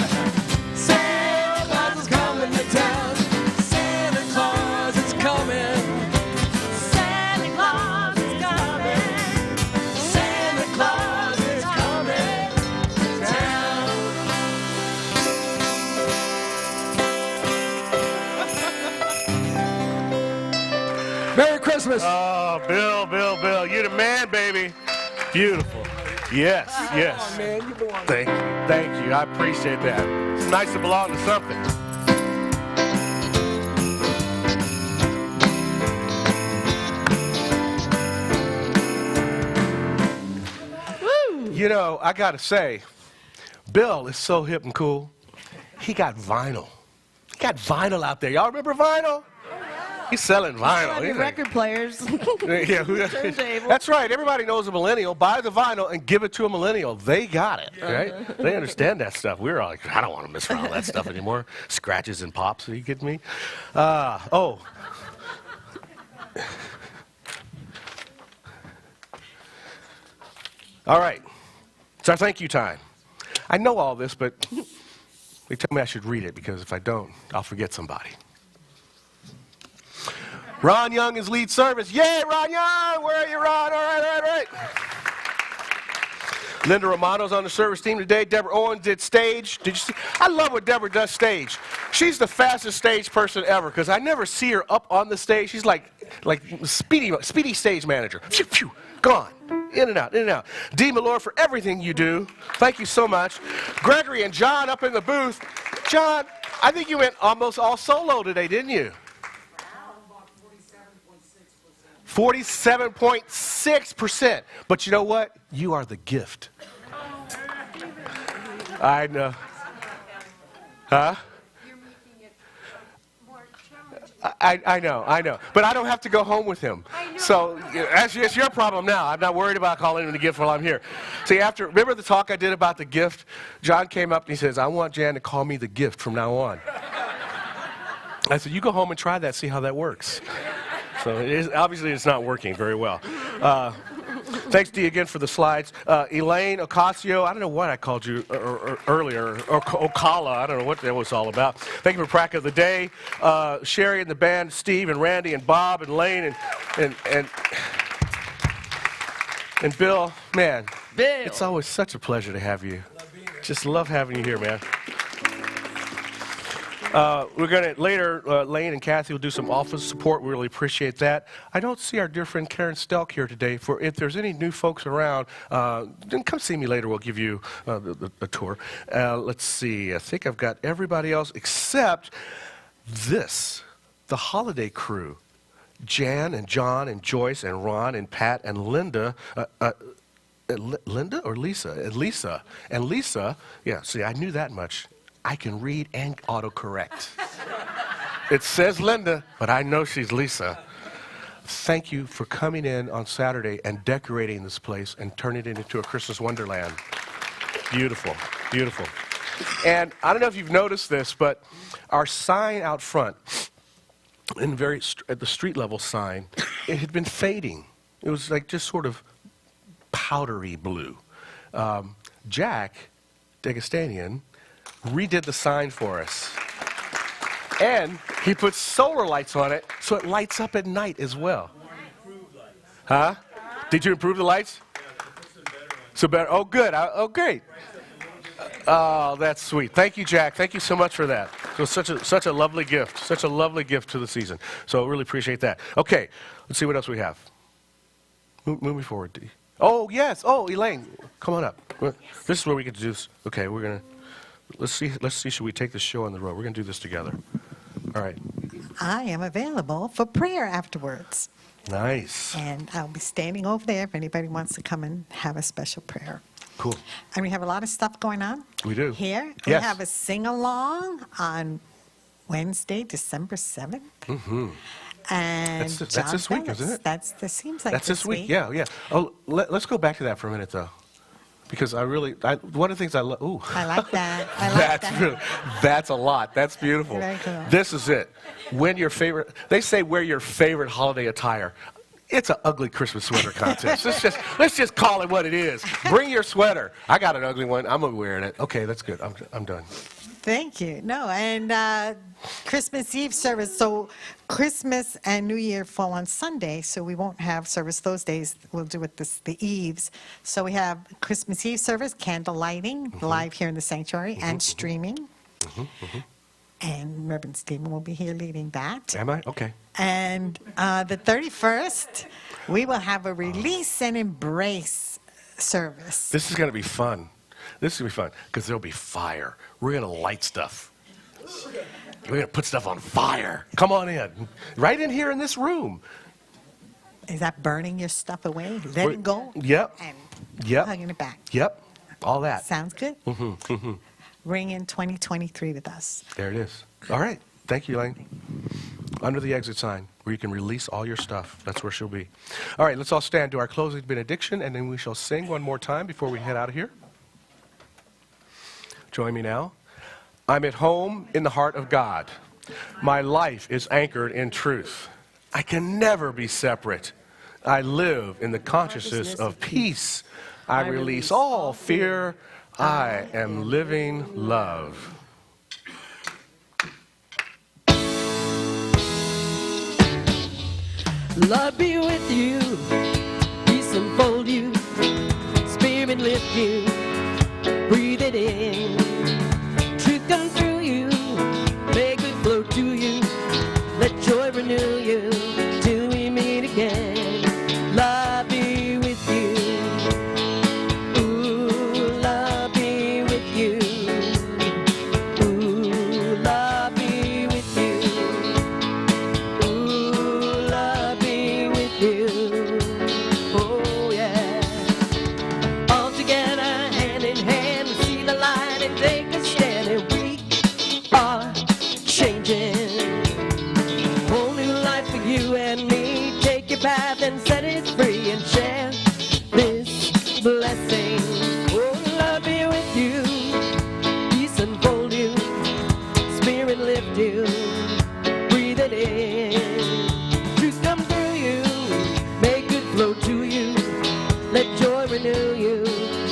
Santa Claus is coming to town. Santa Claus is coming. Santa Claus is coming. Santa Claus is coming to town. Merry Christmas. Oh, Bill, you the man, baby. Beautiful. Yes, yes. Come on, man, you belong. Thank you. I appreciate that. It's nice to belong to something. You know, I gotta say, Bill is so hip and cool. He got vinyl. He got vinyl out there. Y'all remember vinyl? He's selling vinyl. Your He's like- record players. Yeah, Turntable. that's right. Everybody knows a millennial. Buy the vinyl and give it to a millennial. They got it, right? They understand that stuff. We're all like, I don't want to mess around with that stuff anymore. Scratches and pops. Are you kidding me? Oh. All right. It's our thank you time. I know all this, but they tell me I should read it because if I don't, I'll forget somebody. Ron Young is lead service. Yay, Ron Young! Where are you, Ron? All right. Linda Romano's on the service team today. Deborah Owens did stage. Did you see? I love what Deborah does stage. She's the fastest stage person ever because I never see her up on the stage. She's like speedy stage manager. Phew, phew, gone. In and out, in and out. Dee Malore for everything you do. Thank you so much. Gregory and John up in the booth. John, I think you went almost all solo today, didn't you? 47.6%. But you know what? You are the gift. I know. Huh? I know. But I don't have to go home with him. So it's your problem now. I'm not worried about calling him the gift while I'm here. See, remember the talk I did about the gift? John came up and he says, I want Jan to call me the gift from now on. I said, you go home and try that, see how that works. So obviously it's not working very well. Thanks, Dee, again for the slides. Elaine Ocasio, I don't know what I called you earlier, or Ocala, I don't know what that was all about. Thank you for Prac of the Day. Cherie and the band, Steve and Randy and Bob and Lane and Bill. Man, Bill. it's always such a pleasure to have you. Just love having you here, man. We're going to later, Lane and Kathy will do some office support. We really appreciate that. I don't see our dear friend Karen Stelk here today. For if there's any new folks around, then come see me later. We'll give you a tour. Let's see. I think I've got everybody else except this, the holiday crew. Jan and John and Joyce and Ron and Pat and Linda. Linda or Lisa? Lisa. And Lisa, yeah, see, I knew that much. I can read and autocorrect. It says Linda, but I know she's Lisa. Thank you for coming in on Saturday and decorating this place and turning it into a Christmas wonderland. Beautiful, beautiful. And I don't know if you've noticed this, but our sign out front, at the street level sign, it had been fading. It was like just sort of powdery blue. Jack Degastanian redid the sign for us. And he put solar lights on it so it lights up at night as well. Huh? Did you improve the lights? So better. Oh, good. Oh, great. Oh, that's sweet. Thank you, Jack. Thank you so much for that. So such a lovely gift. Such a lovely gift to the season. So really appreciate that. Okay, let's see what else we have. Moving forward, Dee. Oh, yes. Oh, Elaine, come on up. This is where we get to do this. Okay, we're going to. Let's see, should we take the show on the road? We're going to do this together. All right. I am available for prayer afterwards. Nice. And I'll be standing over there if anybody wants to come and have a special prayer. Cool. And we have a lot of stuff going on. We do. Here. Yes. We have a sing-along on Wednesday, December 7th. Mm-hmm. And That's this week, isn't it? That seems like That's this week. Yeah. Oh, let's go back to that for a minute, though. Because one of the things I love, ooh. I like that. I like that. That's a lot. That's beautiful. Very cool. This is it. They say wear your favorite holiday attire. It's an ugly Christmas sweater contest. Let's just call it what it is. Bring your sweater. I got an ugly one. I'm wearing it. Okay, that's good. I'm done. Thank you. No, and Christmas Eve service. So Christmas and New Year fall on Sunday, so we won't have service those days. We'll do it the eves. So we have Christmas Eve service, candle lighting, live here in the sanctuary, and streaming. And Reverend Stephen will be here leading that. Am I? Okay. And the 31st, we will have a release and embrace service. This is going to be fun. This is going to be fun because there'll be fire. We're going to light stuff. We're going to put stuff on fire. Come on in. Right in here in this room. Is that burning your stuff away? Let it go? Yep. And Yep. hugging it back. Yep. All that. Sounds good? Ring in 2023 with us. There it is. All right. Thank you, Elaine. Under the exit sign where you can release all your stuff. That's where she'll be. All right. Let's all stand to our closing benediction, and then we shall sing one more time before we head out of here. Join me now. I'm at home in the heart of God. My life is anchored in truth. I can never be separate. I live in the consciousness of peace. I release all fear. I am living love. Lord be with you, peace unfold you, spirit lift you, breathe it in, truth come through you, make it flow to you, let joy renew you, till we meet again. Love be with you, ooh, love be with you, ooh, love be with you, ooh, love be with you. to you. Let joy renew you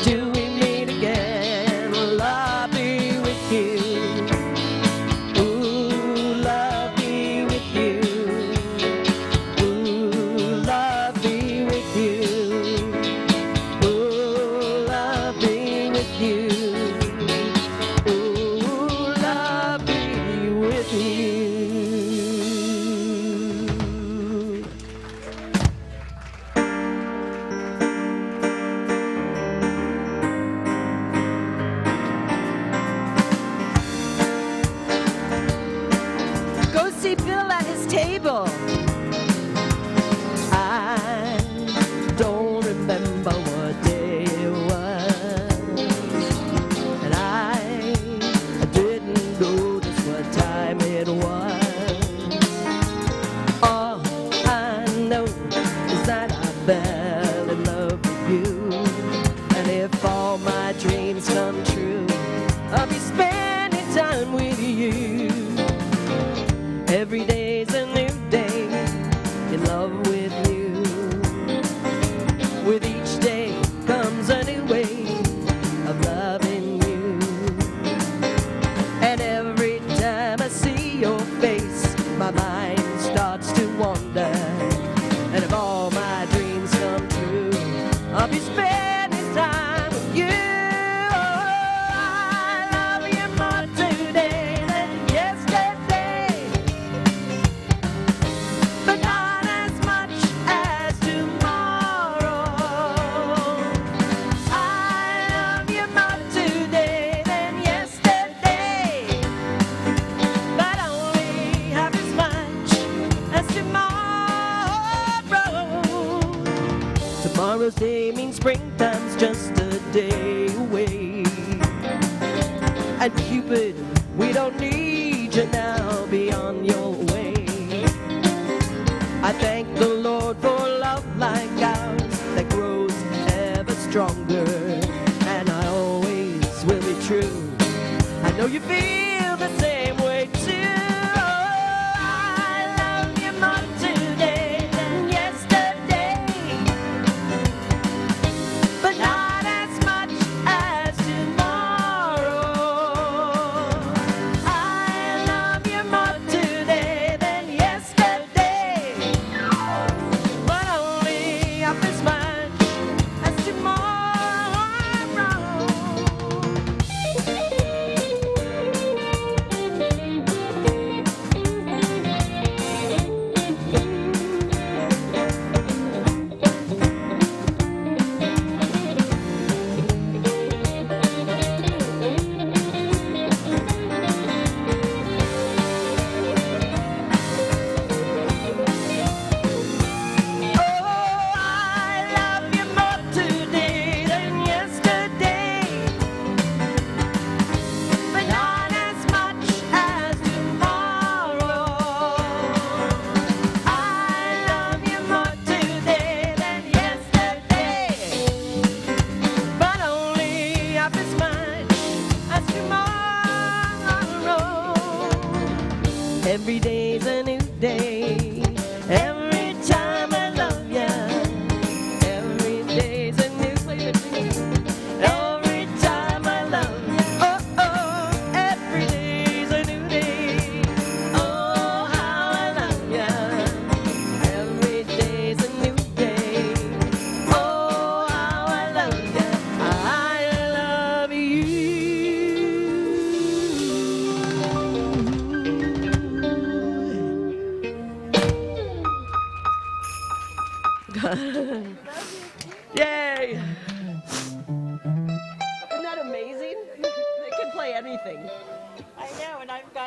till we meet again. Will I be with you? Ooh, love be with you. Ooh, love be with you. Ooh, love be with you. Ooh, love be with you. Go see Bill at his table. I don't remember what day it was, and I didn't notice what time it was. All I know is that I fell in love with you, and if all my dreams come true, I'll be spending time with you. Every day's a new day in love with you. With each day comes a new way of loving you. And every time I see your face, my mind starts to wander. And if all my dreams come true, I'll be spending time with you. I love you more today than yesterday, but not as much as tomorrow. I love you more today than yesterday, but only half as much as tomorrow. Tomorrow's day means springtime's just a day away. And Cupid, we don't need you now, be on your way. I thank the Lord for love like ours that grows ever stronger, and I always will be true. I know you feel the same way too. I love you more today than yesterday, but not as much as tomorrow. I love you more today than yesterday, but only half as much as tomorrow. Oh, I love you more today than yesterday, but not as much as tomorrow. I love you more today than yesterday, but only half as much as tomorrow. Every day's a new day. Every time I love ya. Every day's a new day. Every time I love ya. Oh, oh, every day's a new day. Oh, how I love ya. Every day's a new day. Oh, how I love ya. I love you. Yay!